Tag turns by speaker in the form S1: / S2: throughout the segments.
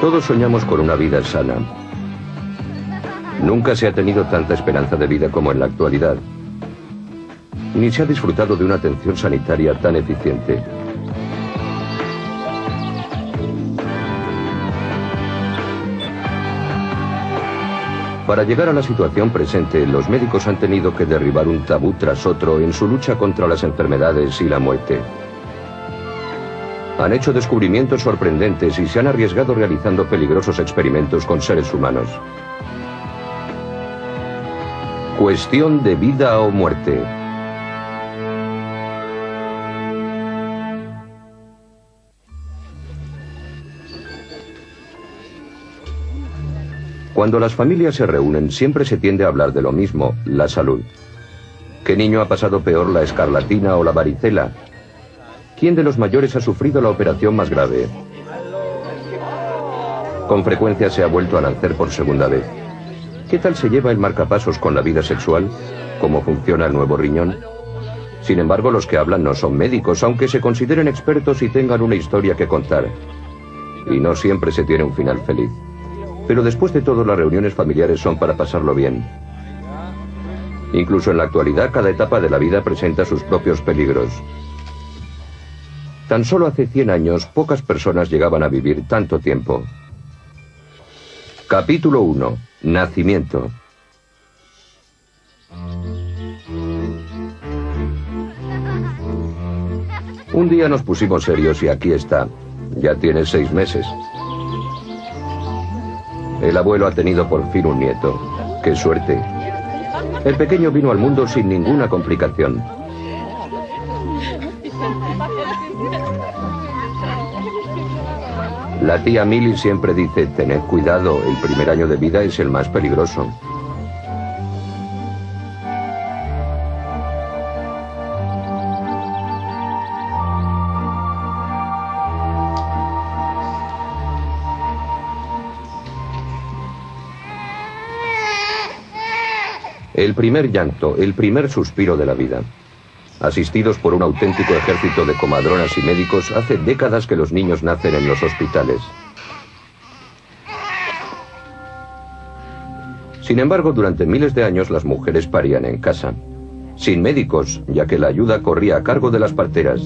S1: Todos soñamos con una vida sana. Nunca se ha tenido tanta esperanza de vida como en la actualidad, ni se ha disfrutado de una atención sanitaria tan eficiente. Para llegar a la situación presente, los médicos han tenido que derribar un tabú tras otro en su lucha contra las enfermedades y la muerte. Han hecho descubrimientos sorprendentes y se han arriesgado realizando peligrosos experimentos con seres humanos. Cuestión de vida o muerte. Cuando las familias se reúnen, siempre se tiende a hablar de lo mismo, la salud. ¿Qué niño ha pasado peor la escarlatina o la varicela? ¿Quién de los mayores ha sufrido la operación más grave? Con frecuencia se ha vuelto a nacer por segunda vez. ¿Qué tal se lleva el marcapasos con la vida sexual? ¿Cómo funciona el nuevo riñón? Sin embargo, los que hablan no son médicos, aunque se consideren expertos y tengan una historia que contar. Y no siempre se tiene un final feliz. Pero después de todo, las reuniones familiares son para pasarlo bien. Incluso en la actualidad, cada etapa de la vida presenta sus propios peligros. Tan solo hace 100 años, pocas personas llegaban a vivir tanto tiempo. Capítulo 1. Nacimiento. Un día nos pusimos serios y aquí está. Ya tiene 6 meses. El abuelo ha tenido por fin un nieto. ¡Qué suerte! El pequeño vino al mundo sin ninguna complicación. La tía Milly siempre dice, tened cuidado, el primer año de vida es el más peligroso. El primer llanto, el primer suspiro de la vida. Asistidos por un auténtico ejército de comadronas y médicos, hace décadas que los niños nacen en los hospitales. Sin embargo, durante miles de años las mujeres parían en casa, sin médicos, ya que la ayuda corría a cargo de las parteras.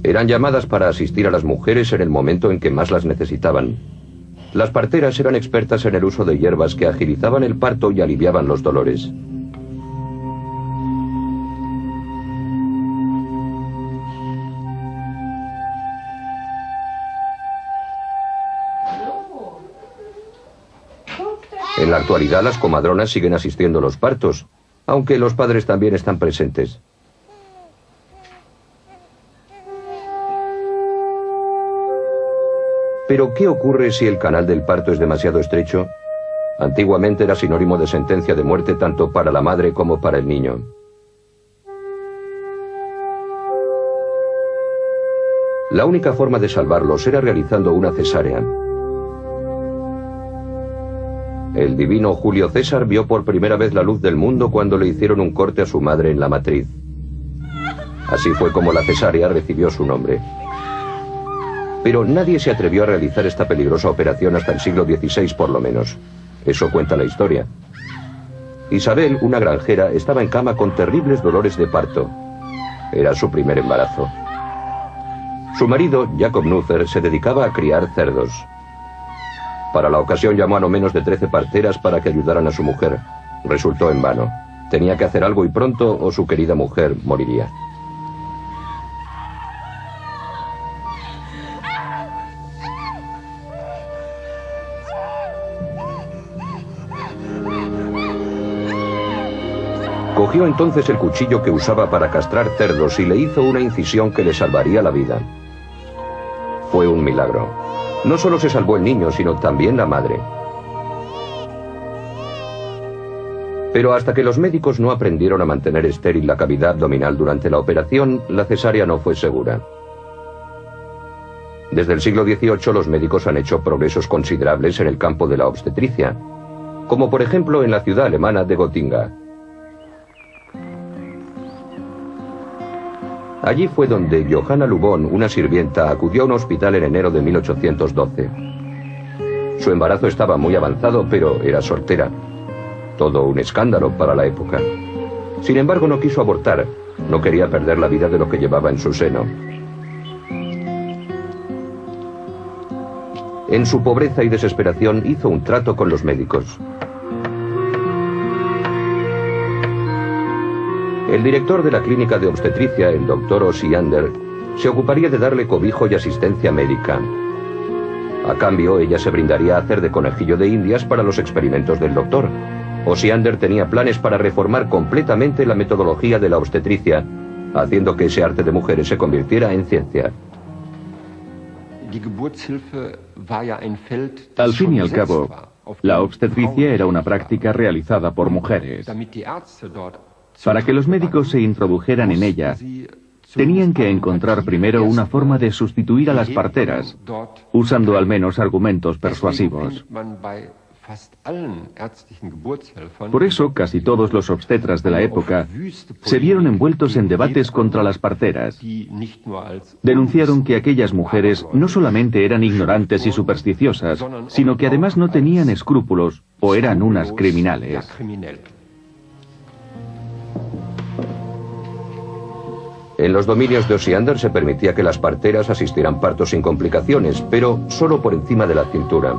S1: Eran llamadas para asistir a las mujeres en el momento en que más las necesitaban. Las parteras eran expertas en el uso de hierbas que agilizaban el parto y aliviaban los dolores. En la actualidad, las comadronas siguen asistiendo a los partos, aunque los padres también están presentes. Pero, ¿qué ocurre si el canal del parto es demasiado estrecho? Antiguamente era sinónimo de sentencia de muerte tanto para la madre como para el niño. La única forma de salvarlos era realizando una cesárea. El divino Julio César vio por primera vez la luz del mundo cuando le hicieron un corte a su madre en la matriz. Así fue como la cesárea recibió su nombre. Pero nadie se atrevió a realizar esta peligrosa operación hasta el siglo XVI por lo menos. Eso cuenta la historia. Isabel, una granjera, estaba en cama con terribles dolores de parto. Era su primer embarazo. Su marido, Jacob Nuther, se dedicaba a criar cerdos. Para la ocasión llamó a no menos de 13 parteras para que ayudaran a su mujer. Resultó en vano. Tenía que hacer algo y pronto o su querida mujer moriría. Cogió entonces el cuchillo que usaba para castrar cerdos y le hizo una incisión que le salvaría la vida. Fue un milagro. No solo se salvó el niño, sino también la madre. Pero hasta que los médicos no aprendieron a mantener estéril la cavidad abdominal durante la operación, la cesárea no fue segura. Desde el siglo XVIII los médicos han hecho progresos considerables en el campo de la obstetricia, como por ejemplo en la ciudad alemana de Gotinga. Allí fue donde Johanna Lubón, una sirvienta, acudió a un hospital en enero de 1812. Su embarazo estaba muy avanzado, pero era soltera. Todo un escándalo para la época. Sin embargo, no quiso abortar. No quería perder la vida de lo que llevaba en su seno. En su pobreza y desesperación hizo un trato con los médicos. El director de la clínica de obstetricia, el doctor Osiander, se ocuparía de darle cobijo y asistencia médica. A cambio, ella se brindaría a hacer de conejillo de indias para los experimentos del doctor. Osiander tenía planes para reformar completamente la metodología de la obstetricia, haciendo que ese arte de mujeres se convirtiera en ciencia.
S2: Al fin y al cabo, la obstetricia era una práctica realizada por mujeres. Para que los médicos se introdujeran en ella, tenían que encontrar primero una forma de sustituir a las parteras, usando al menos argumentos persuasivos. Por eso, casi todos los obstetras de la época se vieron envueltos en debates contra las parteras. Denunciaron que aquellas mujeres no solamente eran ignorantes y supersticiosas, sino que además no tenían escrúpulos o eran unas criminales.
S1: En los dominios de Osiander se permitía que las parteras asistieran partos sin complicaciones, pero solo por encima de la cintura.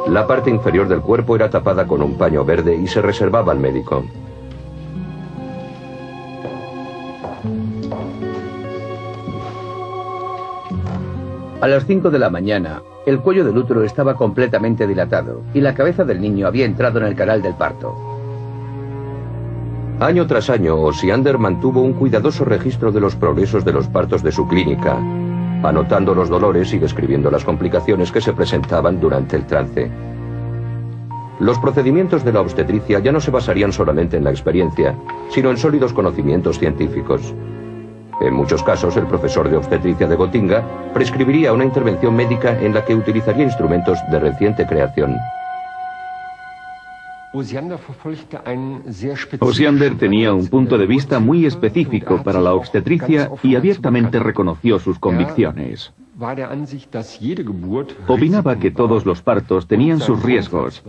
S1: La parte inferior del cuerpo era tapada con un paño verde y se reservaba al médico.
S3: A las 5 de la mañana, el cuello del útero estaba completamente dilatado y la cabeza del niño había entrado en el canal del parto.
S1: Año tras año, Osiander mantuvo un cuidadoso registro de los progresos de los partos de su clínica, anotando los dolores y describiendo las complicaciones que se presentaban durante el trance. Los procedimientos de la obstetricia ya no se basarían solamente en la experiencia, sino en sólidos conocimientos científicos. En muchos casos, el profesor de obstetricia de Gotinga prescribiría una intervención médica en la que utilizaría instrumentos de reciente creación.
S2: Osiander tenía un punto de vista muy específico para la obstetricia y abiertamente reconoció sus convicciones. Opinaba que todos los partos tenían sus riesgos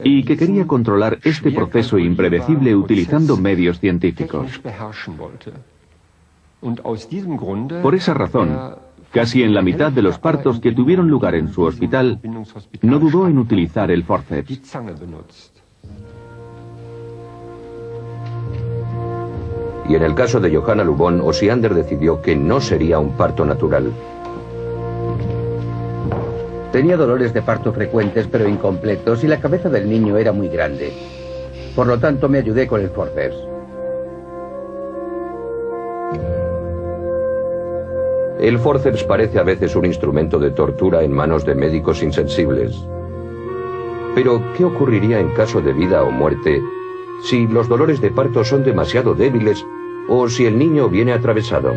S2: y que quería controlar este proceso impredecible utilizando medios científicos. Por esa razón, casi en la mitad de los partos que tuvieron lugar en su hospital, no dudó en utilizar el forceps.
S1: Y en el caso de Johanna Lubón, Osiander decidió que no sería un parto natural.
S3: Tenía dolores de parto frecuentes pero incompletos y la cabeza del niño era muy grande. Por lo tanto, me ayudé con el forceps.
S1: El forceps parece a veces un instrumento de tortura en manos de médicos insensibles. Pero, ¿qué ocurriría en caso de vida o muerte si los dolores de parto son demasiado débiles o si el niño viene atravesado?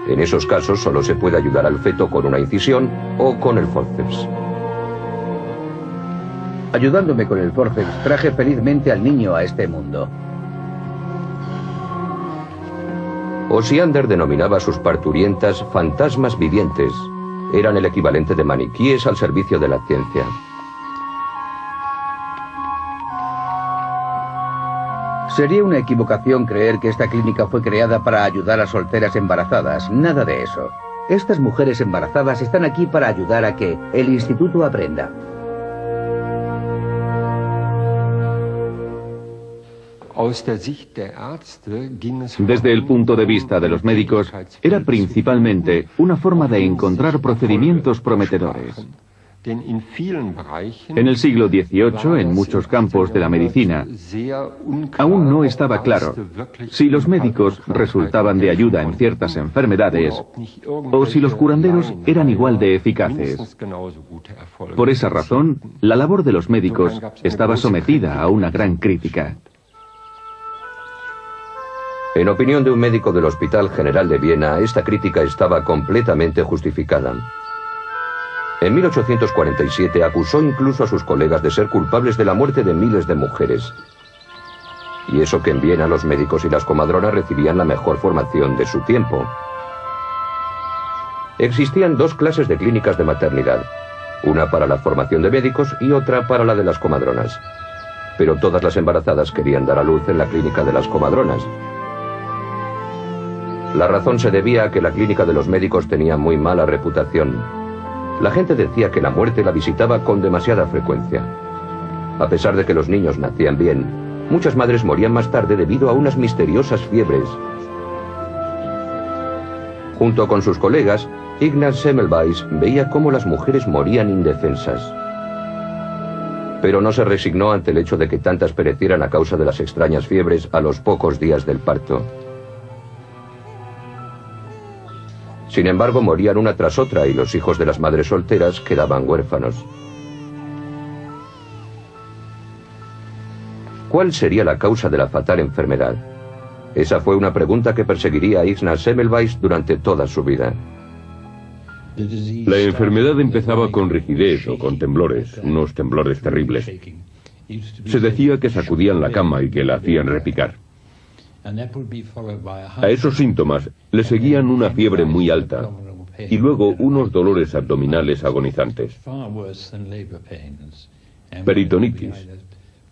S1: En esos casos solo se puede ayudar al feto con una incisión o con el forceps.
S3: Ayudándome con el forceps, traje felizmente al niño a este mundo.
S1: Osiander denominaba a sus parturientas fantasmas vivientes. Eran el equivalente de maniquíes al servicio de la ciencia.
S3: Sería una equivocación creer que esta clínica fue creada para ayudar a solteras embarazadas. Nada de eso. Estas mujeres embarazadas están aquí para ayudar a que el instituto aprenda.
S2: Desde el punto de vista de los médicos, era principalmente una forma de encontrar procedimientos prometedores. En el siglo XVIII, en muchos campos de la medicina, aún no estaba claro si los médicos resultaban de ayuda en ciertas enfermedades o si los curanderos eran igual de eficaces. Por esa razón, la labor de los médicos estaba sometida a una gran crítica.
S1: En opinión de un médico del Hospital General de Viena, esta crítica estaba completamente justificada. En 1847 acusó incluso a sus colegas de ser culpables de la muerte de miles de mujeres. Y eso que en Viena los médicos y las comadronas recibían la mejor formación de su tiempo. Existían dos clases de clínicas de maternidad, una para la formación de médicos y otra para la de las comadronas. Pero todas las embarazadas querían dar a luz en la clínica de las comadronas. La razón se debía a que la clínica de los médicos tenía muy mala reputación. La gente decía que la muerte la visitaba con demasiada frecuencia. A pesar de que los niños nacían bien, muchas madres morían más tarde debido a unas misteriosas fiebres. Junto con sus colegas, Ignaz Semmelweis veía cómo las mujeres morían indefensas. Pero no se resignó ante el hecho de que tantas perecieran a causa de las extrañas fiebres a los pocos días del parto. Sin embargo, morían una tras otra y los hijos de las madres solteras quedaban huérfanos. ¿Cuál sería la causa de la fatal enfermedad? Esa fue una pregunta que perseguiría a Ignaz Semmelweis durante toda su vida.
S4: La enfermedad empezaba con rigidez o con temblores, unos temblores terribles. Se decía que sacudían la cama y que la hacían repicar. A esos síntomas le seguían una fiebre muy alta y luego unos dolores abdominales agonizantes. Peritonitis,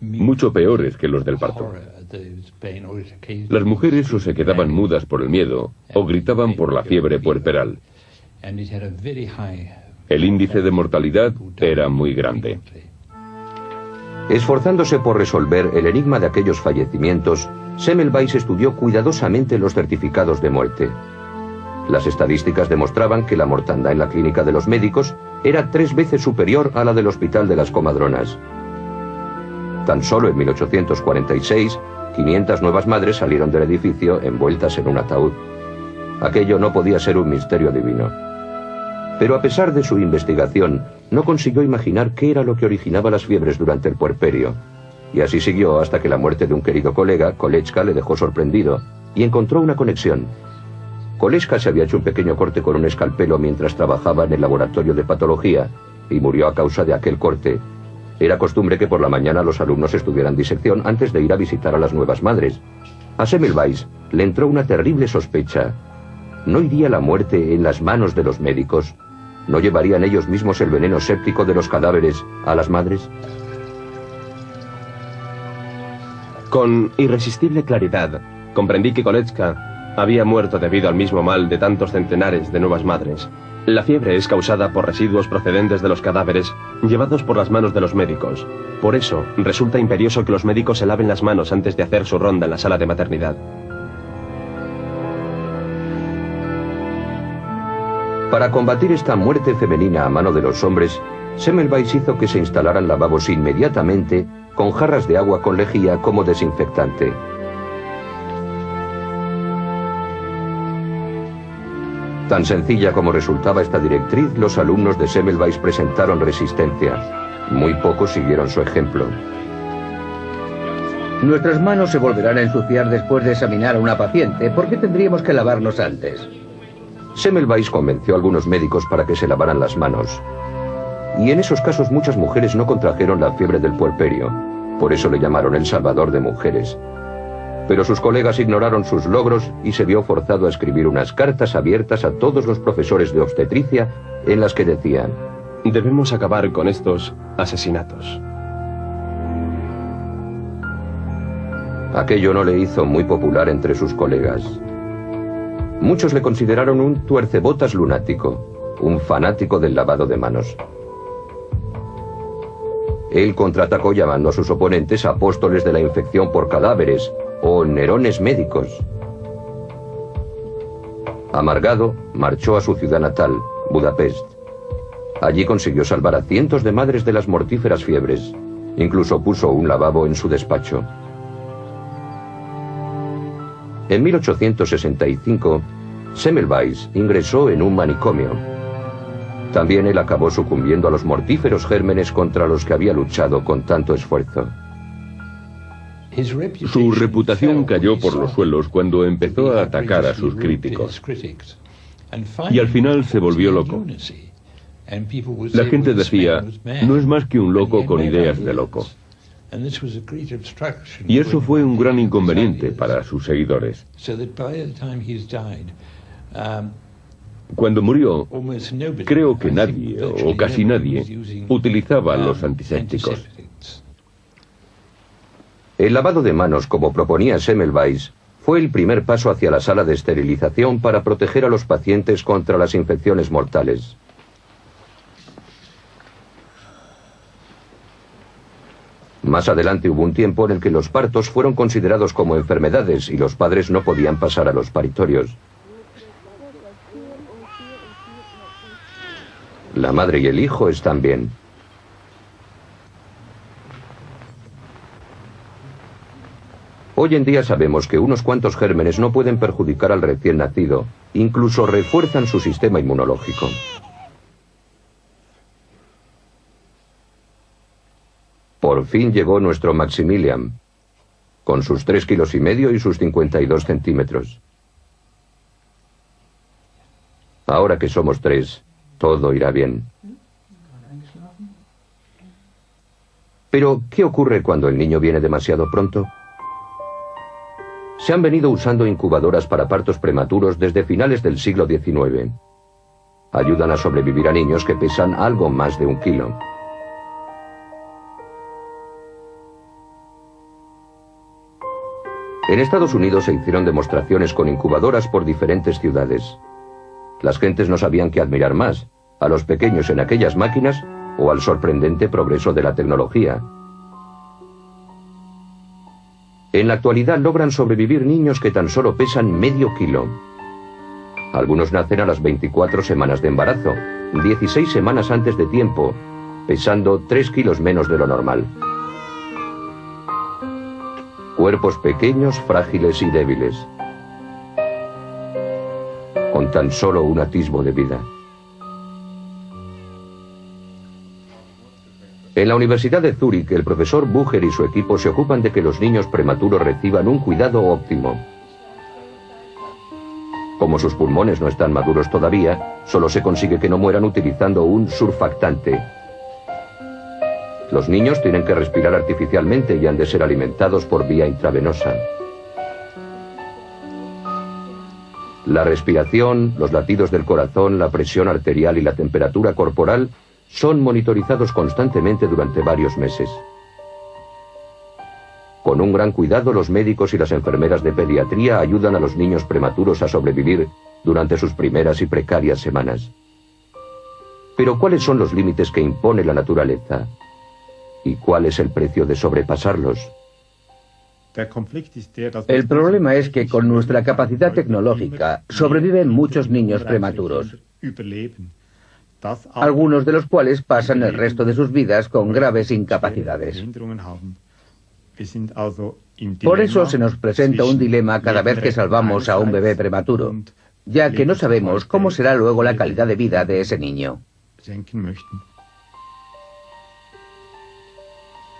S4: mucho peores que los del parto. Las mujeres o se quedaban mudas por el miedo o gritaban por la fiebre puerperal. El índice de mortalidad era muy grande.
S1: Esforzándose por resolver el enigma de aquellos fallecimientos, Semmelweis estudió cuidadosamente los certificados de muerte. Las estadísticas demostraban que la mortandad en la clínica de los médicos era 3 veces superior a la del hospital de las comadronas. Tan solo en 1846, 500 nuevas madres salieron del edificio envueltas en un ataúd. Aquello no podía ser un misterio divino. Pero a pesar de su investigación, no consiguió imaginar qué era lo que originaba las fiebres durante el puerperio. Y así siguió hasta que la muerte de un querido colega, Kolečka, le dejó sorprendido y encontró una conexión. Kolečka se había hecho un pequeño corte con un escalpelo mientras trabajaba en el laboratorio de patología y murió a causa de aquel corte. Era costumbre que por la mañana los alumnos estudiaran disección antes de ir a visitar a las nuevas madres. A Semmelweis le entró una terrible sospecha. ¿No iría la muerte en las manos de los médicos? ¿No llevarían ellos mismos el veneno séptico de los cadáveres a las madres?
S5: Con irresistible claridad, comprendí que Kolečka había muerto debido al mismo mal de tantos centenares de nuevas madres. La fiebre es causada por residuos procedentes de los cadáveres llevados por las manos de los médicos. Por eso, resulta imperioso que los médicos se laven las manos antes de hacer su ronda en la sala de maternidad.
S1: Para combatir esta muerte femenina a mano de los hombres, Semmelweis hizo que se instalaran lavabos inmediatamente con jarras de agua con lejía como desinfectante. Tan sencilla como resultaba esta directriz, los alumnos de Semmelweis presentaron resistencia. Muy pocos siguieron su ejemplo.
S3: Nuestras manos se volverán a ensuciar después de examinar a una paciente. ¿Por qué tendríamos que lavarnos antes?
S1: Semmelweis convenció a algunos médicos para que se lavaran las manos. Y en esos casos muchas mujeres no contrajeron la fiebre del puerperio. Por eso le llamaron el salvador de mujeres. Pero sus colegas ignoraron sus logros y se vio forzado a escribir unas cartas abiertas a todos los profesores de obstetricia en las que decían:
S5: debemos acabar con estos asesinatos.
S1: Aquello no le hizo muy popular entre sus colegas. Muchos le consideraron un tuercebotas lunático, un fanático del lavado de manos. Él contraatacó llamando a sus oponentes apóstoles de la infección por cadáveres o nerones médicos. Amargado, marchó a su ciudad natal, Budapest. Allí consiguió salvar a cientos de madres de las mortíferas fiebres. Incluso puso un lavabo en su despacho. En 1865, Semmelweis ingresó en un manicomio. También él acabó sucumbiendo a los mortíferos gérmenes contra los que había luchado con tanto esfuerzo.
S4: Su reputación cayó por los suelos cuando empezó a atacar a sus críticos. Y al final se volvió loco. La gente decía, no es más que un loco con ideas de loco. Y eso fue un gran inconveniente para sus seguidores. Cuando murió, creo que nadie, o casi nadie, utilizaba los antisépticos.
S1: El lavado de manos, como proponía Semmelweis, fue el primer paso hacia la sala de esterilización para proteger a los pacientes contra las infecciones mortales. Más adelante hubo un tiempo en el que los partos fueron considerados como enfermedades y los padres no podían pasar a los paritorios. La madre y el hijo están bien. Hoy en día sabemos que unos cuantos gérmenes no pueden perjudicar al recién nacido, incluso refuerzan su sistema inmunológico. Por fin llegó nuestro Maximilian, con sus 3,5 kilos y sus 52 centímetros. Ahora que somos 3, todo irá bien. Pero, ¿qué ocurre cuando el niño viene demasiado pronto? Se han venido usando incubadoras para partos prematuros desde finales del siglo XIX. Ayudan a sobrevivir a niños que pesan algo más de 1 kilo. En Estados Unidos se hicieron demostraciones con incubadoras por diferentes ciudades. Las gentes no sabían qué admirar más, a los pequeños en aquellas máquinas o al sorprendente progreso de la tecnología. En la actualidad logran sobrevivir niños que tan solo pesan medio kilo. Algunos nacen a las 24 semanas de embarazo, 16 semanas antes de tiempo, pesando 3 kilos menos de lo normal. Cuerpos pequeños, frágiles y débiles, con tan solo un atisbo de vida. En la Universidad de Zúrich, el profesor Bucher y su equipo se ocupan de que los niños prematuros reciban un cuidado óptimo. Como sus pulmones no están maduros todavía, solo se consigue que no mueran utilizando un surfactante. Los niños tienen que respirar artificialmente y han de ser alimentados por vía intravenosa. La respiración, los latidos del corazón, la presión arterial y la temperatura corporal son monitorizados constantemente durante varios meses. Con un gran cuidado, los médicos y las enfermeras de pediatría ayudan a los niños prematuros a sobrevivir durante sus primeras y precarias semanas. Pero ¿cuáles son los límites que impone la naturaleza? ¿Y cuál es el precio de sobrepasarlos?
S3: El problema es que con nuestra capacidad tecnológica sobreviven muchos niños prematuros, algunos de los cuales pasan el resto de sus vidas con graves incapacidades. Por eso se nos presenta un dilema cada vez que salvamos a un bebé prematuro, ya que no sabemos cómo será luego la calidad de vida de ese niño.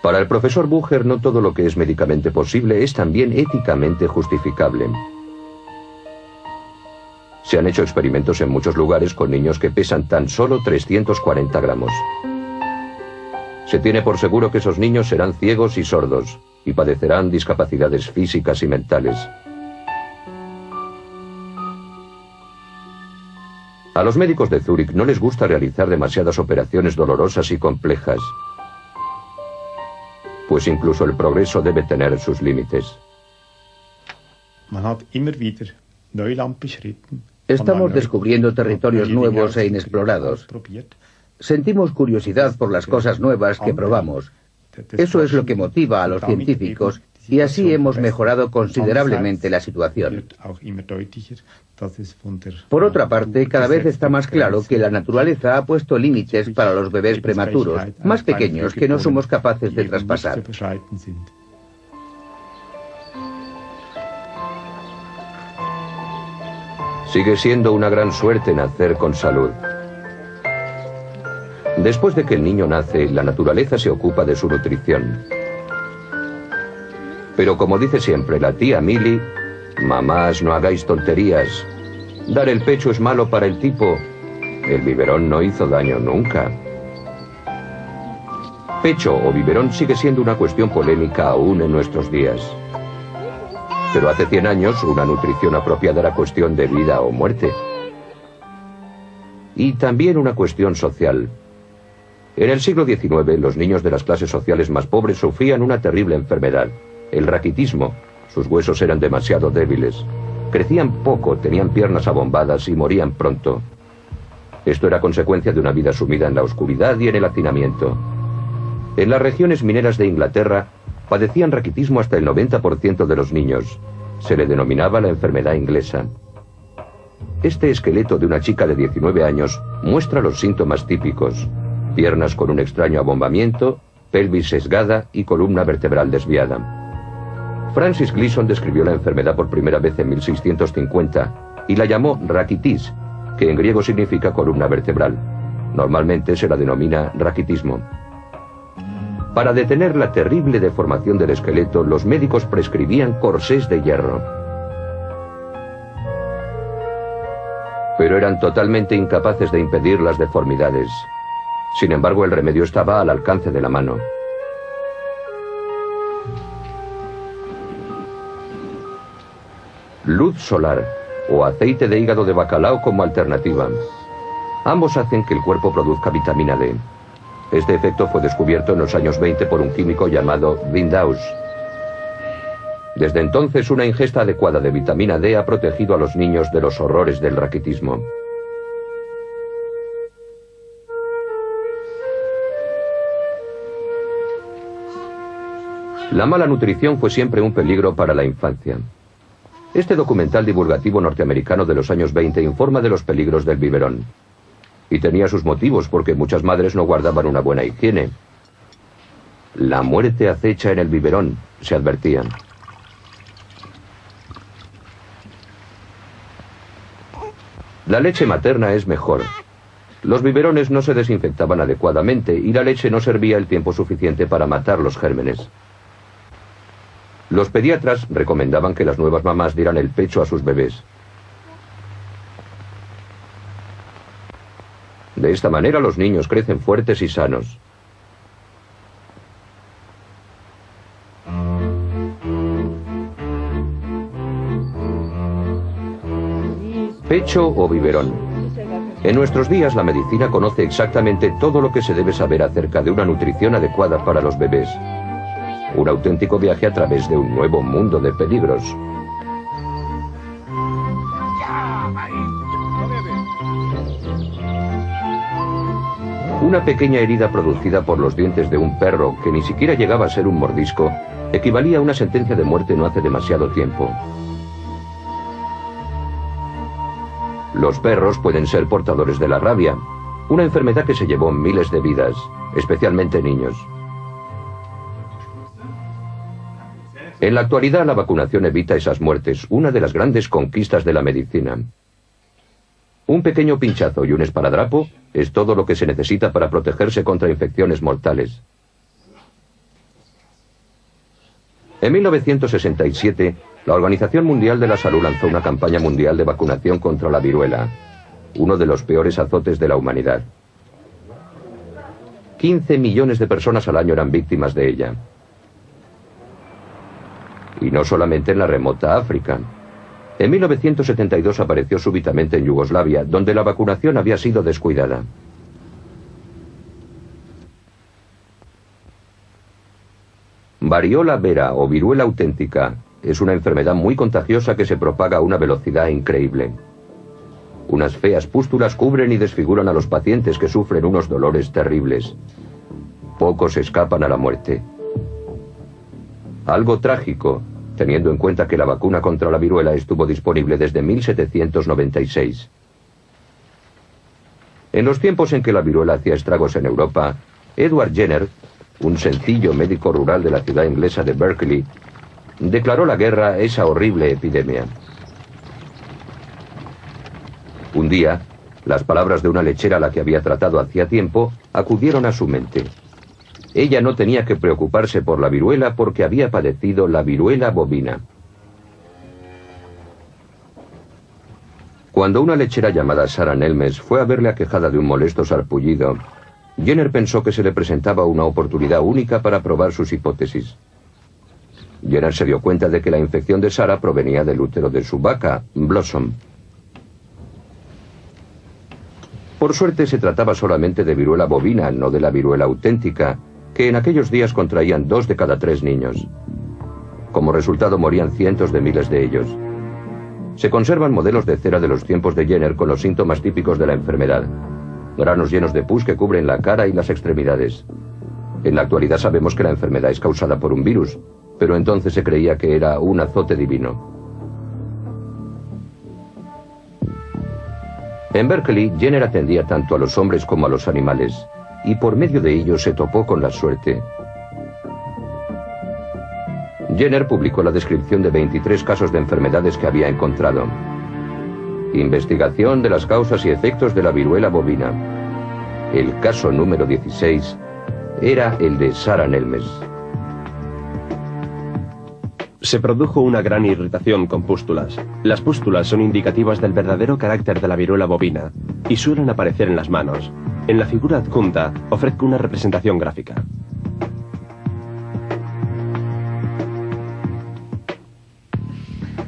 S1: Para el profesor Bucher, no todo lo que es médicamente posible es también éticamente justificable. Se han hecho experimentos en muchos lugares con niños que pesan tan solo 340 gramos. Se tiene por seguro que esos niños serán ciegos y sordos y padecerán discapacidades físicas y mentales. A los médicos de Zúrich no les gusta realizar demasiadas operaciones dolorosas y complejas, pues incluso el progreso debe tener sus límites.
S3: Estamos descubriendo territorios nuevos e inexplorados. Sentimos curiosidad por las cosas nuevas que probamos. Eso es lo que motiva a los científicos y así hemos mejorado considerablemente la situación. Por otra parte, cada vez está más claro que la naturaleza ha puesto límites para los bebés prematuros, más pequeños que no somos capaces de traspasar.
S1: Sigue siendo una gran suerte nacer con salud. Después de que el niño nace, la naturaleza se ocupa de su nutrición. Pero como dice siempre la tía Millie, mamás, no hagáis tonterías. Dar el pecho es malo para el tipo. El biberón no hizo daño nunca. Pecho o biberón sigue siendo una cuestión polémica aún en nuestros días. Pero hace 100 años una nutrición apropiada era cuestión de vida o muerte. Y también una cuestión social. En el siglo XIX, los niños de las clases sociales más pobres sufrían una terrible enfermedad, el raquitismo. Sus huesos eran demasiado débiles. Crecían poco, tenían piernas abombadas y morían pronto. Esto era consecuencia de una vida sumida en la oscuridad y en el hacinamiento. En las regiones mineras de Inglaterra, padecían raquitismo hasta el 90% de los niños. Se le denominaba la enfermedad inglesa. Este esqueleto de una chica de 19 años muestra los síntomas típicos: piernas con un extraño abombamiento, pelvis sesgada y columna vertebral desviada. Francis Gleason describió la enfermedad por primera vez en 1650 y la llamó raquitis, que en griego significa columna vertebral. Normalmente se la denomina raquitismo. Para detener la terrible deformación del esqueleto, los médicos prescribían corsés de hierro. Pero eran totalmente incapaces de impedir las deformidades. Sin embargo, el remedio estaba al alcance de la mano. Luz solar o aceite de hígado de bacalao como alternativa. Ambos hacen que el cuerpo produzca vitamina D. Este efecto fue descubierto en los años 20 por un químico llamado Windaus. Desde entonces, una ingesta adecuada de vitamina D ha protegido a los niños de los horrores del raquitismo. La mala nutrición fue siempre un peligro para la infancia. Este documental divulgativo norteamericano de los años 20 informa de los peligros del biberón. Y tenía sus motivos, porque muchas madres no guardaban una buena higiene. La muerte acecha en el biberón, se advertían. La leche materna es mejor. Los biberones no se desinfectaban adecuadamente y la leche no servía el tiempo suficiente para matar los gérmenes. Los pediatras recomendaban que las nuevas mamás dieran el pecho a sus bebés. De esta manera los niños crecen fuertes y sanos. Pecho o biberón. En nuestros días la medicina conoce exactamente todo lo que se debe saber acerca de una nutrición adecuada para los bebés. Un auténtico viaje a través de un nuevo mundo de peligros. Una pequeña herida producida por los dientes de un perro, que ni siquiera llegaba a ser un mordisco, equivalía a una sentencia de muerte no hace demasiado tiempo. Los perros pueden ser portadores de la rabia, una enfermedad que se llevó miles de vidas, especialmente niños. En la actualidad, la vacunación evita esas muertes, una de las grandes conquistas de la medicina. Un pequeño pinchazo y un esparadrapo es todo lo que se necesita para protegerse contra infecciones mortales. En 1967, la Organización Mundial de la Salud lanzó una campaña mundial de vacunación contra la viruela, uno de los peores azotes de la humanidad. 15 millones de personas al año eran víctimas de ella. Y no solamente en la remota África. En 1972 apareció súbitamente en Yugoslavia, donde la vacunación había sido descuidada. Variola vera o viruela auténtica es una enfermedad muy contagiosa que se propaga a una velocidad increíble. Unas feas pústulas cubren y desfiguran a los pacientes, que sufren unos dolores terribles. Pocos escapan a la muerte. Algo trágico, teniendo en cuenta que la vacuna contra la viruela estuvo disponible desde 1796. En los tiempos en que la viruela hacía estragos en Europa, Edward Jenner, un sencillo médico rural de la ciudad inglesa de Berkeley, declaró la guerra a esa horrible epidemia. Un día, las palabras de una lechera a la que había tratado hacía tiempo acudieron a su mente. Ella no tenía que preocuparse por la viruela porque había padecido la viruela bovina. Cuando una lechera llamada Sarah Nelmes fue a verle aquejada de un molesto sarpullido, Jenner pensó que se le presentaba una oportunidad única para probar sus hipótesis. Jenner se dio cuenta de que la infección de Sarah provenía del útero de su vaca, Blossom. Por suerte se trataba solamente de viruela bovina, no de la viruela auténtica, que en aquellos días contraían 2 de cada 3 niños. Como resultado morían cientos de miles de ellos. Se conservan modelos de cera de los tiempos de Jenner con los síntomas típicos de la enfermedad. Granos llenos de pus que cubren la cara y las extremidades. En la actualidad sabemos que la enfermedad es causada por un virus, pero entonces se creía que era un azote divino. En Berkeley, Jenner atendía tanto a los hombres como a los animales, y por medio de ello se topó con la suerte. Jenner publicó la descripción de 23 casos de enfermedades que había encontrado. Investigación de las causas y efectos de la viruela bovina. El caso número 16 era el de Sarah Nelmes.
S5: Se produjo una gran irritación con pústulas. Las pústulas son indicativas del verdadero carácter de la viruela bovina y suelen aparecer en las manos. En la figura adjunta ofrezco una representación gráfica.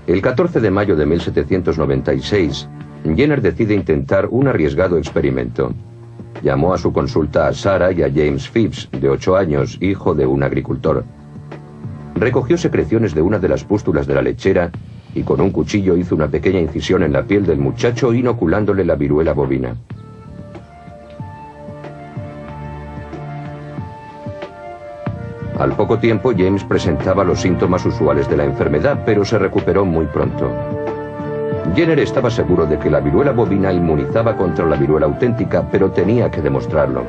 S1: El 14 de mayo de 1796, Jenner decide intentar un arriesgado experimento. Llamó a su consulta a Sarah y a James Phipps, de 8 años, hijo de un agricultor. Recogió secreciones de una de las pústulas de la lechera y con un cuchillo hizo una pequeña incisión en la piel del muchacho inoculándole la viruela bovina. Al poco tiempo James presentaba los síntomas usuales de la enfermedad, pero se recuperó muy pronto. Jenner estaba seguro de que la viruela bovina inmunizaba contra la viruela auténtica, pero tenía que demostrarlo.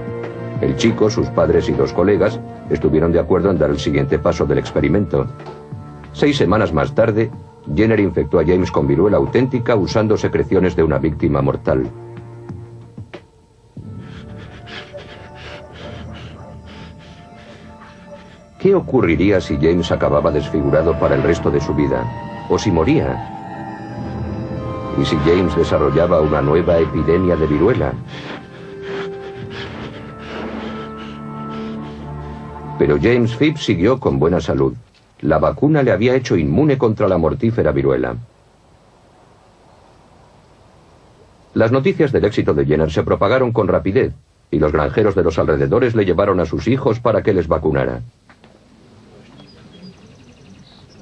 S1: El chico, sus padres y 2 colegas estuvieron de acuerdo en dar el siguiente paso del experimento. 6 semanas más tarde, Jenner infectó a James con viruela auténtica usando secreciones de una víctima mortal. ¿Qué ocurriría si James acababa desfigurado para el resto de su vida? ¿O si moría? ¿Y si James desarrollaba una nueva epidemia de viruela? Pero James Phipps siguió con buena salud. La vacuna le había hecho inmune contra la mortífera viruela. Las noticias del éxito de Jenner se propagaron con rapidez, y los granjeros de los alrededores le llevaron a sus hijos para que les vacunara.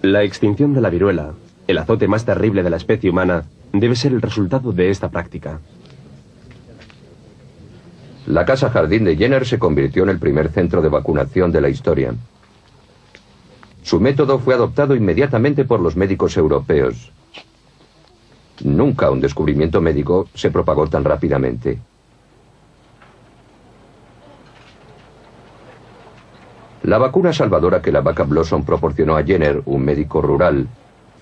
S5: La extinción de la viruela, el azote más terrible de la especie humana, debe ser el resultado de esta práctica.
S1: La casa jardín de Jenner se convirtió en el primer centro de vacunación de la historia. Su método fue adoptado inmediatamente por los médicos europeos. Nunca un descubrimiento médico se propagó tan rápidamente. La vacuna salvadora que la vaca Blossom proporcionó a Jenner, un médico rural,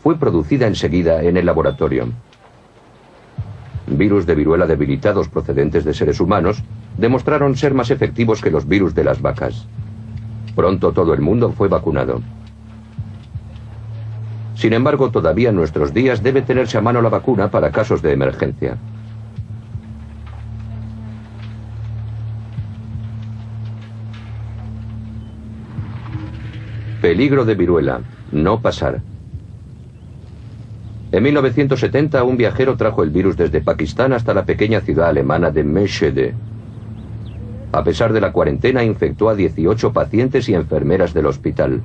S1: fue producida enseguida en el laboratorio. Virus de viruela debilitados procedentes de seres humanos demostraron ser más efectivos que los virus de las vacas. Pronto todo el mundo fue vacunado. Sin embargo, todavía en nuestros días debe tenerse a mano la vacuna para casos de emergencia. Peligro de viruela. No pasar. En 1970, un viajero trajo el virus desde Pakistán hasta la pequeña ciudad alemana de Meschede. A pesar de la cuarentena, infectó a 18 pacientes y enfermeras del hospital.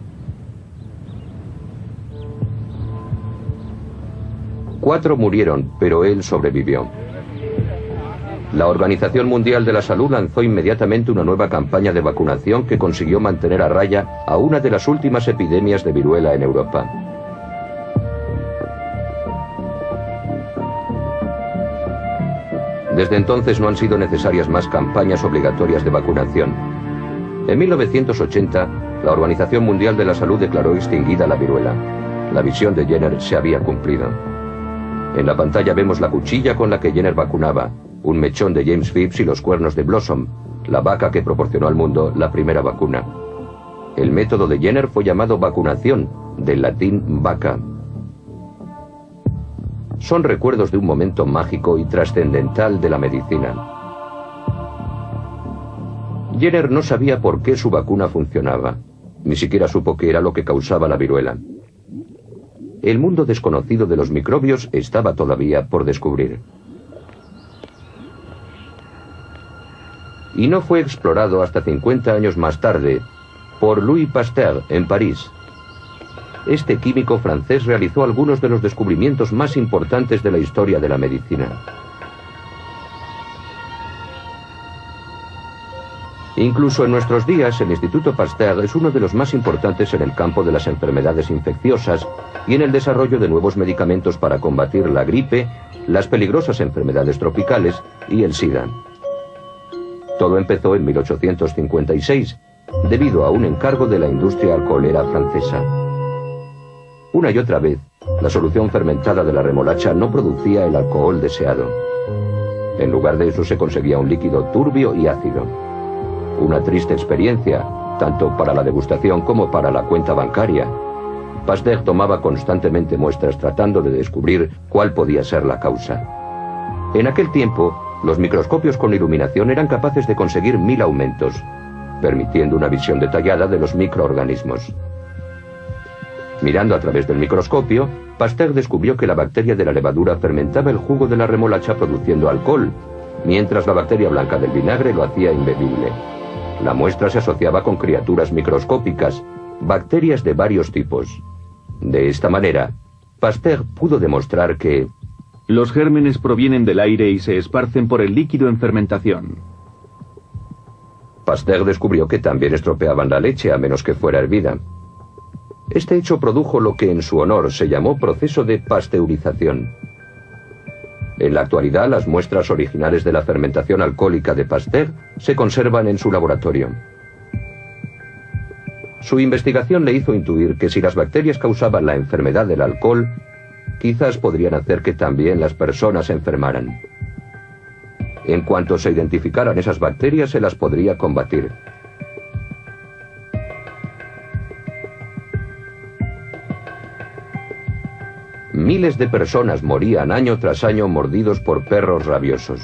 S1: 4 murieron, pero él sobrevivió. La Organización Mundial de la Salud lanzó inmediatamente una nueva campaña de vacunación que consiguió mantener a raya a una de las últimas epidemias de viruela en Europa. Desde entonces no han sido necesarias más campañas obligatorias de vacunación. En 1980, la Organización Mundial de la Salud declaró extinguida la viruela. La visión de Jenner se había cumplido. En la pantalla vemos la cuchilla con la que Jenner vacunaba, un mechón de James Phipps y los cuernos de Blossom, la vaca que proporcionó al mundo la primera vacuna. El método de Jenner fue llamado vacunación, del latín vaca. Son recuerdos de un momento mágico y trascendental de la medicina. Jenner no sabía por qué su vacuna funcionaba. Ni siquiera supo qué era lo que causaba la viruela. El mundo desconocido de los microbios estaba todavía por descubrir. Y no fue explorado hasta 50 años más tarde por Louis Pasteur en París. Este químico francés realizó algunos de los descubrimientos más importantes de la historia de la medicina. Incluso en nuestros días, el Instituto Pasteur es uno de los más importantes en el campo de las enfermedades infecciosas y en el desarrollo de nuevos medicamentos para combatir la gripe, las peligrosas enfermedades tropicales y el SIDA. Todo empezó en 1856, debido a un encargo de la industria alcoholera francesa. Una y otra vez, la solución fermentada de la remolacha no producía el alcohol deseado. En lugar de eso se conseguía un líquido turbio y ácido. Una triste experiencia, tanto para la degustación como para la cuenta bancaria. Pasteur tomaba constantemente muestras tratando de descubrir cuál podía ser la causa. En aquel tiempo, los microscopios con iluminación eran capaces de conseguir 1000 aumentos, permitiendo una visión detallada de los microorganismos. Mirando a través del microscopio, Pasteur descubrió que la bacteria de la levadura fermentaba el jugo de la remolacha produciendo alcohol, mientras la bacteria blanca del vinagre lo hacía imbebible. La muestra se asociaba con criaturas microscópicas, bacterias de varios tipos. De esta manera, Pasteur pudo demostrar que
S2: los gérmenes provienen del aire y se esparcen por el líquido en fermentación.
S1: Pasteur descubrió que también estropeaban la leche a menos que fuera hervida. Este hecho produjo lo que en su honor se llamó proceso de pasteurización. En la actualidad, las muestras originales de la fermentación alcohólica de Pasteur se conservan en su laboratorio. Su investigación le hizo intuir que si las bacterias causaban la enfermedad del alcohol, quizás podrían hacer que también las personas se enfermaran. En cuanto se identificaran esas bacterias, se las podría combatir. Miles de personas morían año tras año mordidos por perros rabiosos.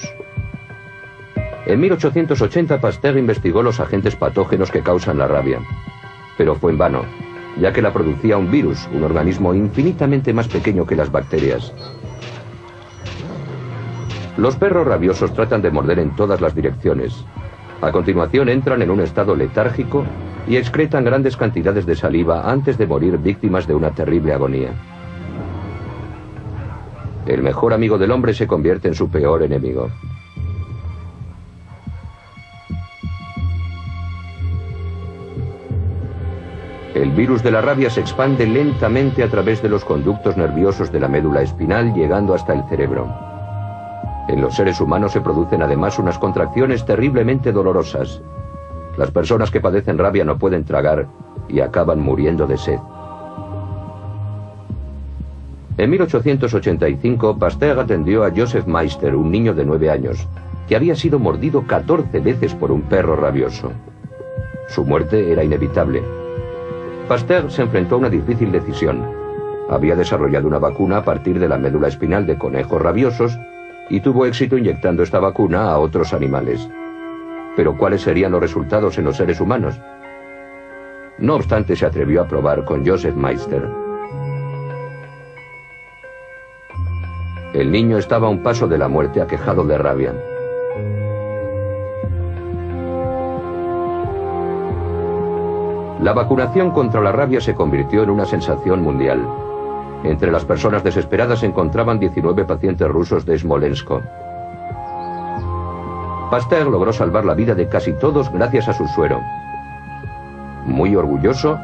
S1: En 1880 Pasteur investigó los agentes patógenos que causan la rabia, pero fue en vano, ya que la producía un virus, un organismo infinitamente más pequeño que las bacterias. Los perros rabiosos tratan de morder en todas las direcciones. A continuación entran en un estado letárgico y excretan grandes cantidades de saliva antes de morir víctimas de una terrible agonía. El mejor amigo del hombre se convierte en su peor enemigo. El virus de la rabia se expande lentamente a través de los conductos nerviosos de la médula espinal, llegando hasta el cerebro. En los seres humanos se producen además unas contracciones terriblemente dolorosas. Las personas que padecen rabia no pueden tragar y acaban muriendo de sed. En 1885, Pasteur atendió a Joseph Meister, un niño de 9 años, que había sido mordido 14 veces por un perro rabioso. Su muerte era inevitable. Pasteur se enfrentó a una difícil decisión. Había desarrollado una vacuna a partir de la médula espinal de conejos rabiosos y tuvo éxito inyectando esta vacuna a otros animales. Pero ¿cuáles serían los resultados en los seres humanos? No obstante, se atrevió a probar con Joseph Meister. El niño estaba a un paso de la muerte, aquejado de rabia. La vacunación contra la rabia se convirtió en una sensación mundial. Entre las personas desesperadas se encontraban 19 pacientes rusos de Smolensk. Pasteur logró salvar la vida de casi todos gracias a su suero. Muy orgulloso,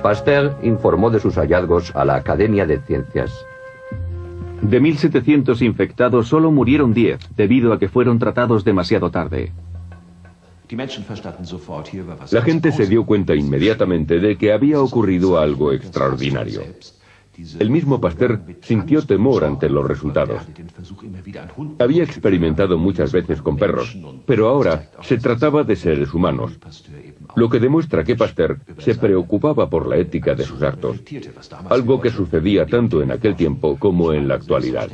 S1: Pasteur informó de sus hallazgos a la Academia de Ciencias.
S2: De 1.700 infectados solo murieron 10 debido a que fueron tratados demasiado tarde.
S4: La gente se dio cuenta inmediatamente de que había ocurrido algo extraordinario. El mismo Pasteur sintió temor ante los resultados. Había experimentado muchas veces con perros, pero ahora se trataba de seres humanos, lo que demuestra que Pasteur se preocupaba por la ética de sus actos, algo que sucedía tanto en aquel tiempo como en la actualidad.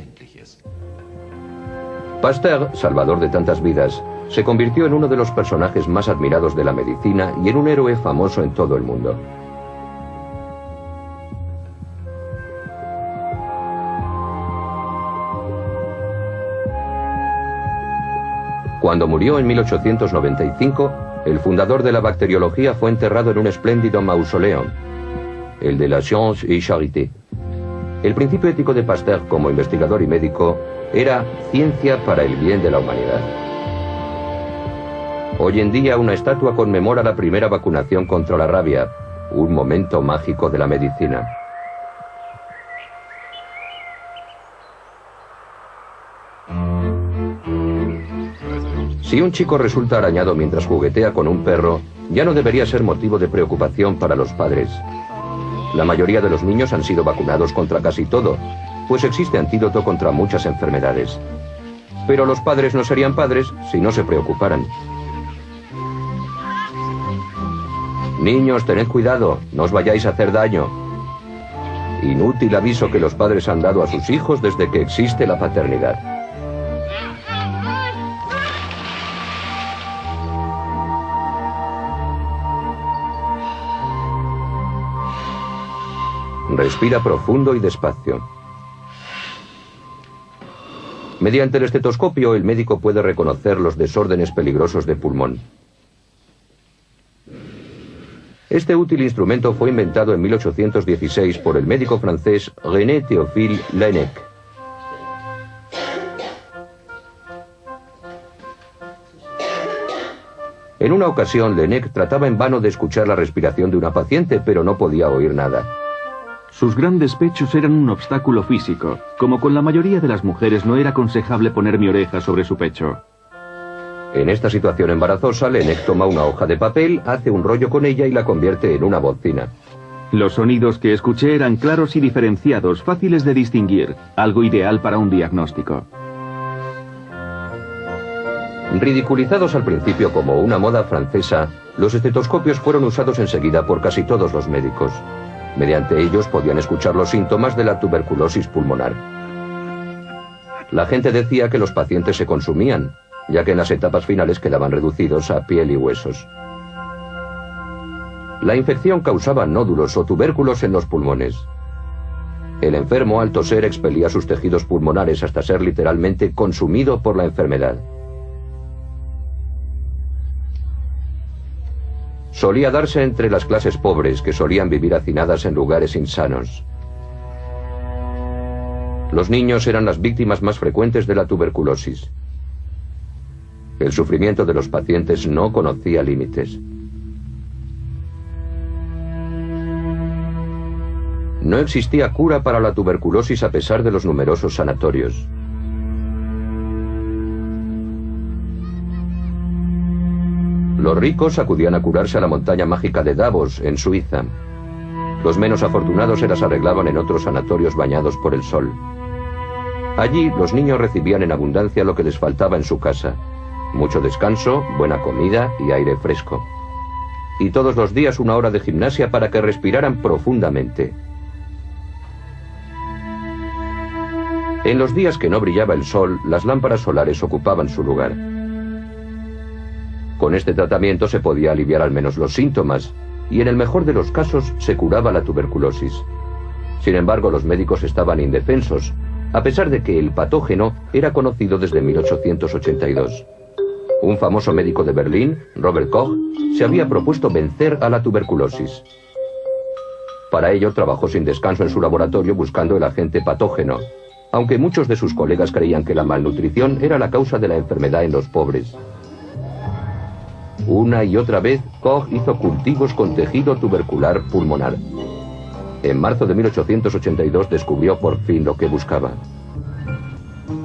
S1: Pasteur, salvador de tantas vidas, se convirtió en uno de los personajes más admirados de la medicina y en un héroe famoso en todo el mundo. Cuando murió en 1895, el fundador de la bacteriología fue enterrado en un espléndido mausoleo, el de la Science et Charité. El principio ético de Pasteur como investigador y médico era ciencia para el bien de la humanidad. Hoy en día una estatua conmemora la primera vacunación contra la rabia, un momento mágico de la medicina. Si un chico resulta arañado mientras juguetea con un perro, ya no debería ser motivo de preocupación para los padres. La mayoría de los niños han sido vacunados contra casi todo, pues existe antídoto contra muchas enfermedades. Pero los padres no serían padres si no se preocuparan. Niños, tened cuidado, no os vayáis a hacer daño. Inútil aviso que los padres han dado a sus hijos desde que existe la paternidad. Respira profundo y despacio. Mediante el estetoscopio, el médico puede reconocer los desórdenes peligrosos de pulmón. Este útil instrumento fue inventado en 1816 por el médico francés René Théophile Laennec. En una ocasión, Laennec trataba en vano de escuchar la respiración de una paciente, pero no podía oír nada.
S2: Sus grandes pechos eran un obstáculo físico. Como con la mayoría de las mujeres, no era aconsejable poner mi oreja sobre su pecho.
S1: En esta situación embarazosa, Laennec toma una hoja de papel, hace un rollo con ella y la convierte en una bocina.
S2: Los sonidos que escuché eran claros y diferenciados, fáciles de distinguir, algo ideal para un diagnóstico.
S1: Ridiculizados al principio como una moda francesa, los estetoscopios fueron usados enseguida por casi todos los médicos. Mediante ellos podían escuchar los síntomas de la tuberculosis pulmonar. La gente decía que los pacientes se consumían, ya que en las etapas finales quedaban reducidos a piel y huesos. La infección causaba nódulos o tubérculos en los pulmones. El enfermo al toser expelía sus tejidos pulmonares hasta ser literalmente consumido por la enfermedad. Solía darse entre las clases pobres que solían vivir hacinadas en lugares insanos. Los niños eran las víctimas más frecuentes de la tuberculosis. El sufrimiento de los pacientes no conocía límites. No existía cura para la tuberculosis a pesar de los numerosos sanatorios. Los ricos acudían a curarse a la montaña mágica de Davos, en Suiza. Los menos afortunados se las arreglaban en otros sanatorios bañados por el sol. Allí los niños recibían en abundancia lo que les faltaba en su casa: mucho descanso, buena comida y aire fresco. Y todos los días una hora de gimnasia para que respiraran profundamente. En los días que no brillaba el sol, las lámparas solares ocupaban su lugar. Con este tratamiento se podía aliviar al menos los síntomas, y en el mejor de los casos se curaba la tuberculosis. Sin embargo, los médicos estaban indefensos, a pesar de que el patógeno era conocido desde 1882. Un famoso médico de Berlín, Robert Koch, se había propuesto vencer a la tuberculosis. Para ello trabajó sin descanso en su laboratorio buscando el agente patógeno, aunque muchos de sus colegas creían que la malnutrición era la causa de la enfermedad en los pobres. Una y otra vez, Koch hizo cultivos con tejido tubercular pulmonar. En marzo de 1882 descubrió por fin lo que buscaba.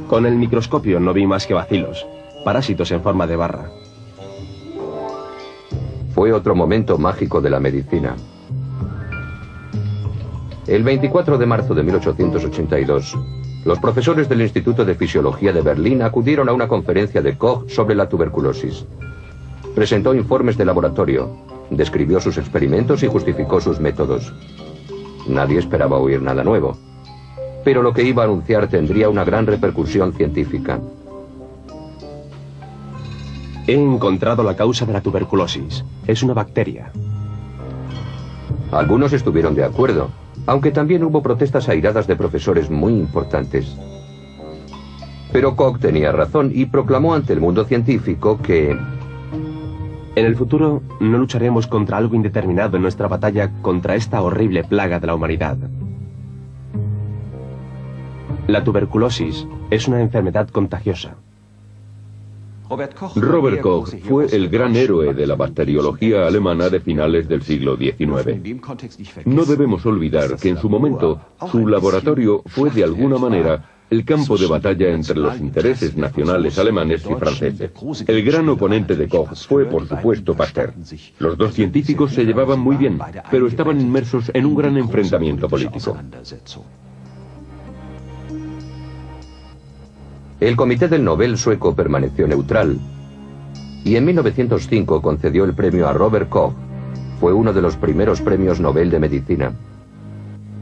S5: Con el microscopio no vi más que bacilos, parásitos en forma de barra.
S1: Fue otro momento mágico de la medicina. El 24 de marzo de 1882, los profesores del Instituto de Fisiología de Berlín acudieron a una conferencia de Koch sobre la tuberculosis. Presentó informes de laboratorio, describió sus experimentos y justificó sus métodos. Nadie esperaba oír nada nuevo, pero lo que iba a anunciar tendría una gran repercusión científica.
S5: He encontrado la causa de la tuberculosis. Es una bacteria.
S1: Algunos estuvieron de acuerdo, aunque también hubo protestas airadas de profesores muy importantes. Pero Koch tenía razón y proclamó ante el mundo científico que...
S5: En el futuro no lucharemos contra algo indeterminado en nuestra batalla contra esta horrible plaga de la humanidad. La tuberculosis es una enfermedad contagiosa.
S4: Robert Koch fue el gran héroe de la bacteriología alemana de finales del siglo XIX. No debemos olvidar que en su momento su laboratorio fue de alguna manera el campo de batalla entre los intereses nacionales alemanes y franceses. El gran oponente de Koch fue, por supuesto, Pasteur. Los dos científicos se llevaban muy bien, pero estaban inmersos en un gran enfrentamiento político.
S1: El Comité del Nobel sueco permaneció neutral y en 1905 concedió el premio a Robert Koch. Fue uno de los primeros premios Nobel de Medicina.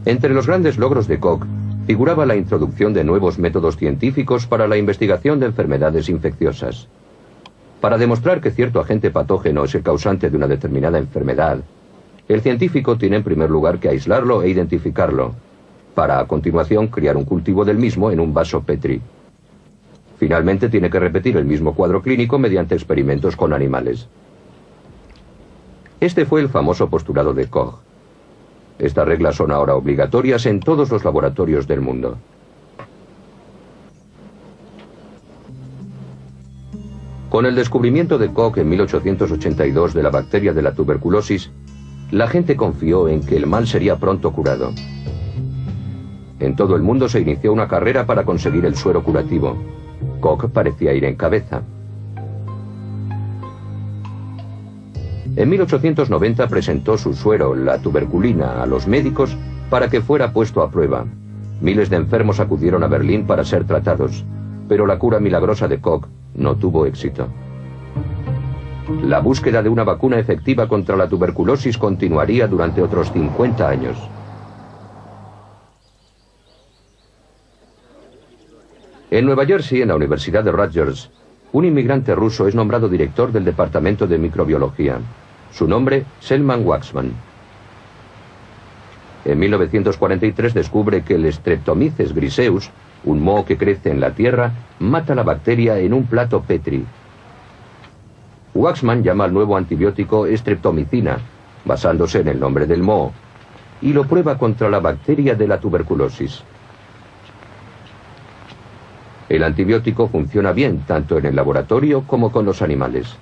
S1: Entre los grandes logros de Koch figuraba la introducción de nuevos métodos científicos para la investigación de enfermedades infecciosas. Para demostrar que cierto agente patógeno es el causante de una determinada enfermedad, el científico tiene en primer lugar que aislarlo e identificarlo, para a continuación criar un cultivo del mismo en un vaso Petri. Finalmente tiene que repetir el mismo cuadro clínico mediante experimentos con animales. Este fue el famoso postulado de Koch. Estas reglas son ahora obligatorias en todos los laboratorios del mundo. Con el descubrimiento de Koch en 1882 de la bacteria de la tuberculosis, la gente confió en que el mal sería pronto curado. En todo el mundo se inició una carrera para conseguir el suero curativo. Koch parecía ir en cabeza. En 1890 presentó su suero, la tuberculina, a los médicos para que fuera puesto a prueba. Miles de enfermos acudieron a Berlín para ser tratados, pero la cura milagrosa de Koch no tuvo éxito. La búsqueda de una vacuna efectiva contra la tuberculosis continuaría durante otros 50 años. En Nueva Jersey, en la Universidad de Rutgers, un inmigrante ruso es nombrado director del Departamento de Microbiología. Su nombre, Selman Waksman. En 1943 descubre que el Streptomyces griseus, un moho que crece en la tierra, mata la bacteria en un plato Petri. Waksman llama al nuevo antibiótico streptomicina, basándose en el nombre del moho, y lo prueba contra la bacteria de la tuberculosis. El antibiótico funciona bien tanto en el laboratorio como con los animales.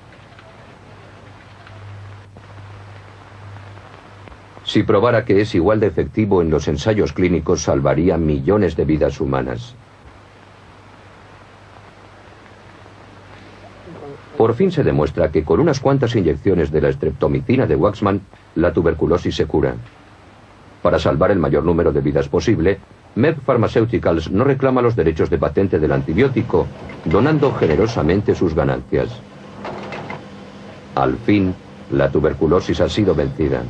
S1: Si probara que es igual de efectivo en los ensayos clínicos, salvaría millones de vidas humanas. Por fin se demuestra que con unas cuantas inyecciones de la streptomicina de Waksman, la tuberculosis se cura. Para salvar el mayor número de vidas posible, Merck Pharmaceuticals no reclama los derechos de patente del antibiótico, donando generosamente sus ganancias. Al fin, la tuberculosis ha sido vencida.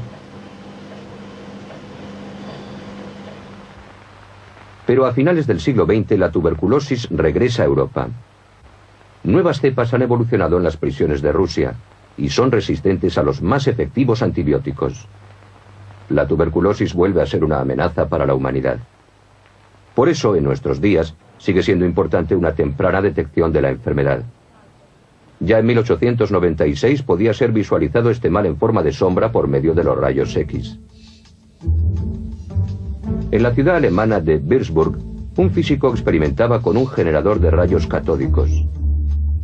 S1: Pero a finales del siglo XX la tuberculosis regresa a Europa. Nuevas cepas han evolucionado en las prisiones de Rusia y son resistentes a los más efectivos antibióticos. La tuberculosis vuelve a ser una amenaza para la humanidad. Por eso, en nuestros días, sigue siendo importante una temprana detección de la enfermedad. Ya en 1896 podía ser visualizado este mal en forma de sombra por medio de los rayos X. En la ciudad alemana de Würzburg, un físico experimentaba con un generador de rayos catódicos.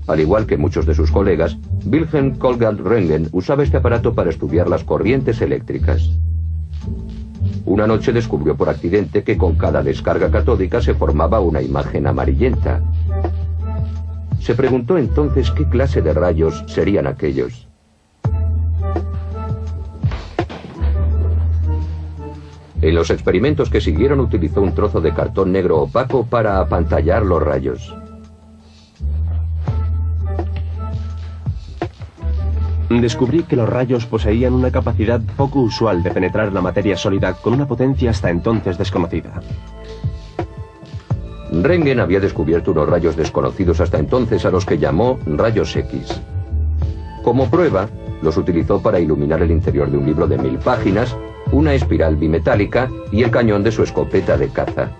S1: Al igual que muchos de sus colegas, Wilhelm Colgard Röntgen usaba este aparato para estudiar las corrientes eléctricas. Una noche descubrió por accidente que con cada descarga catódica se formaba una imagen amarillenta. Se preguntó entonces qué clase de rayos serían aquellos. En los experimentos que siguieron utilizó un trozo de cartón negro opaco para apantallar los rayos.
S5: Descubrí que los rayos poseían una capacidad poco usual de penetrar la materia sólida con una potencia hasta entonces desconocida.
S1: Röntgen había descubierto unos rayos desconocidos hasta entonces a los que llamó rayos X. Como prueba, los utilizó para iluminar el interior de un libro de 1000 páginas, una espiral bimetálica y el cañón de su escopeta de caza.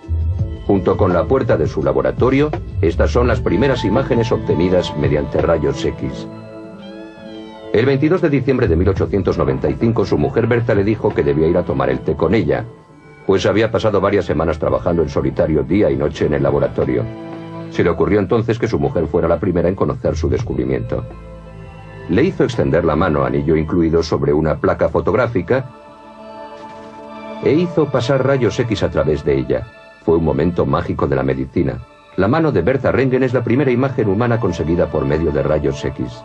S1: Junto con la puerta de su laboratorio, estas son las primeras imágenes obtenidas mediante rayos X. El 22 de diciembre de 1895, su mujer Berta le dijo que debía ir a tomar el té con ella, pues había pasado varias semanas trabajando en solitario día y noche en el laboratorio. Se le ocurrió entonces que su mujer fuera la primera en conocer su descubrimiento. Le hizo extender la mano, anillo incluido, sobre una placa fotográfica e hizo pasar rayos X a través de ella. Fue un momento mágico de la medicina. La mano de Bertha Röntgen es la primera imagen humana conseguida por medio de rayos X.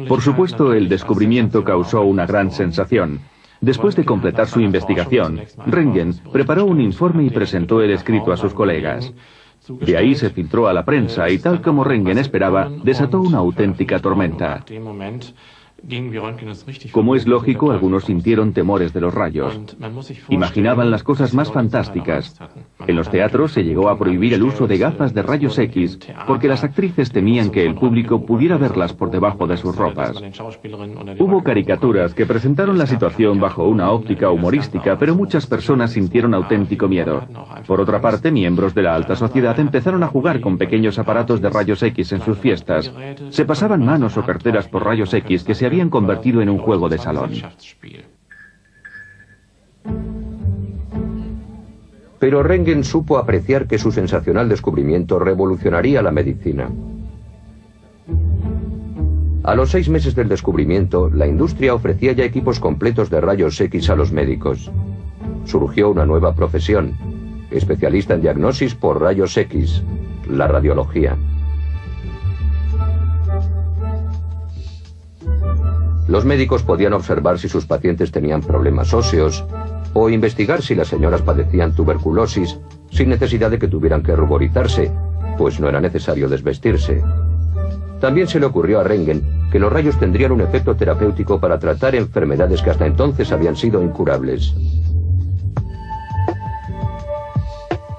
S2: Por supuesto, el descubrimiento causó una gran sensación. Después de completar su investigación, Röntgen preparó un informe y presentó el escrito a sus colegas. De ahí se filtró a la prensa y, tal como Röntgen esperaba, desató una auténtica tormenta. Como es lógico, algunos sintieron temores de los rayos. Imaginaban las cosas más fantásticas. En los teatros se llegó a prohibir el uso de gafas de rayos X porque las actrices temían que el público pudiera verlas por debajo de sus ropas. Hubo caricaturas que presentaron la situación bajo una óptica humorística, pero muchas personas sintieron auténtico miedo. Por otra parte, miembros de la alta sociedad empezaron a jugar con pequeños aparatos de rayos X en sus fiestas. Se pasaban manos o carteras por rayos X que se habían convertido en un juego de salón.
S1: Pero Röntgen supo apreciar que su sensacional descubrimiento revolucionaría la medicina. A los 6 meses del descubrimiento, la industria ofrecía ya equipos completos de rayos X a los médicos. Surgió una nueva profesión, especialista en diagnosis por rayos X, la radiología. Los médicos podían observar si sus pacientes tenían problemas óseos o investigar si las señoras padecían tuberculosis sin necesidad de que tuvieran que ruborizarse, pues no era necesario desvestirse. También se le ocurrió a Röntgen que los rayos tendrían un efecto terapéutico para tratar enfermedades que hasta entonces habían sido incurables.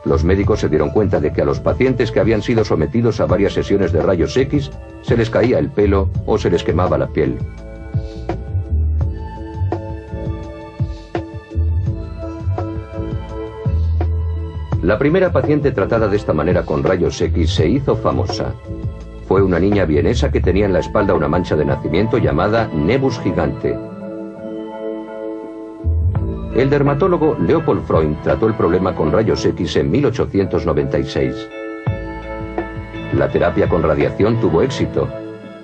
S1: Los médicos se dieron cuenta de que a los pacientes que habían sido sometidos a varias sesiones de rayos X se les caía el pelo o se les quemaba la piel. La primera paciente tratada de esta manera con rayos X se hizo famosa. Fue una niña vienesa que tenía en la espalda una mancha de nacimiento llamada nevus gigante. El dermatólogo Leopold Freund trató el problema con rayos X en 1896. La terapia con radiación tuvo éxito,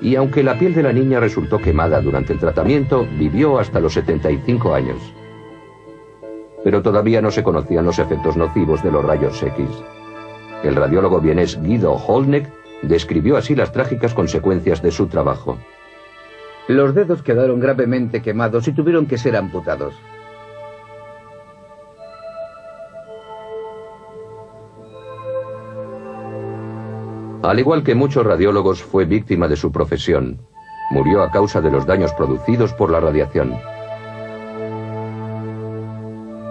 S1: y aunque la piel de la niña resultó quemada durante el tratamiento, vivió hasta los 75 años. Pero todavía no se conocían los efectos nocivos de los rayos X. El radiólogo vienés Guido Holneck describió así las trágicas consecuencias de su trabajo.
S3: Los dedos quedaron gravemente quemados y tuvieron que ser amputados.
S1: Al igual que muchos radiólogos, fue víctima de su profesión. Murió a causa de los daños producidos por la radiación.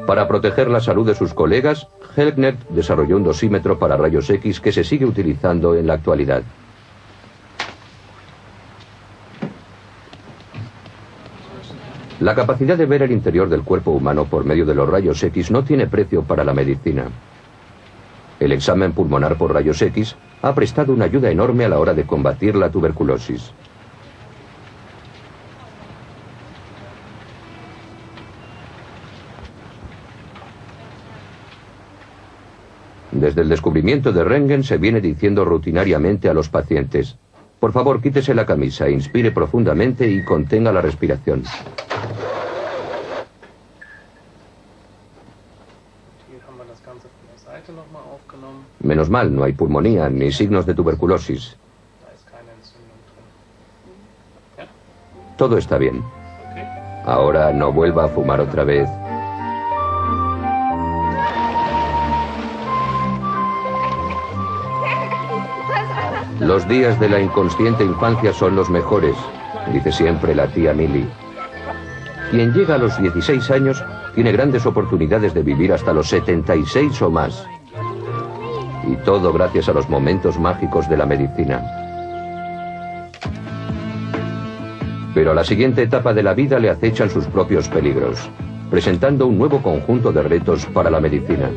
S1: Para proteger la salud de sus colegas, Helgnet desarrolló un dosímetro para rayos X que se sigue utilizando en la actualidad. La capacidad de ver el interior del cuerpo humano por medio de los rayos X no tiene precio para la medicina. El examen pulmonar por rayos X ha prestado una ayuda enorme a la hora de combatir la tuberculosis. Desde el descubrimiento de Röntgen se viene diciendo rutinariamente a los pacientes: por favor, quítese la camisa, inspire profundamente y contenga la respiración. Menos mal, no hay pulmonía ni signos de tuberculosis. Todo está bien. Ahora no vuelva a fumar otra vez. Los días de la inconsciente infancia son los mejores, dice siempre la tía Millie. Quien llega a los 16 años tiene grandes oportunidades de vivir hasta los 76 o más. Y todo gracias a los momentos mágicos de la medicina. Pero a la siguiente etapa de la vida le acechan sus propios peligros, presentando un nuevo conjunto de retos para la medicina.